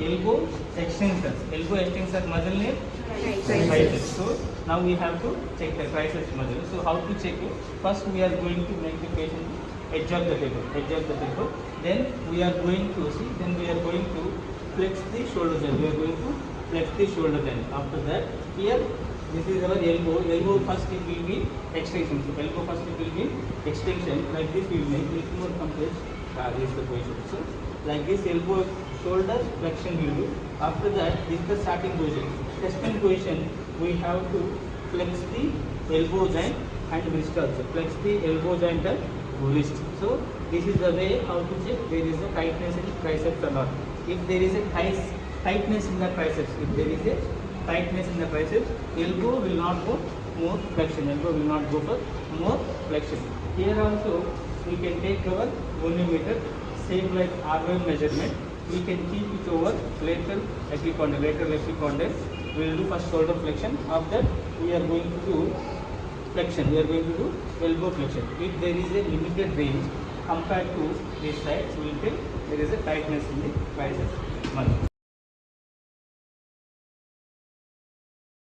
elbow extensors. Elbow extensor muscle name triceps. So now we have to check the triceps muscle. So how to check it? First we are going to make the patient edge of the table. Then we are going to see. Then we are going to flex the shoulder joint. We are going to flex the shoulder joint. After that, here this is our elbow. Elbow first it will be extension. So elbow first it will be extension. Like this we will make little more complete. This is the position. So like this elbow shoulder flexion will do. After that, this is the starting position. Testing position, we have to flex the elbow joint and wrist also. Flex the elbow joint and wrist. So this is the way how to check there is a tightness in triceps or not. If there is a tightness in the triceps, elbow will not go more flexion. Elbow will not go for more flexion. Here also we can take our volumeter, same like R1 measurement. We can keep it over lateral epicondyle. We will do first shoulder flexion. After that, we are going to do flexion. We are going to do elbow flexion. If there is a limited range compared to this side, we will tell there is a tightness in the triceps muscle.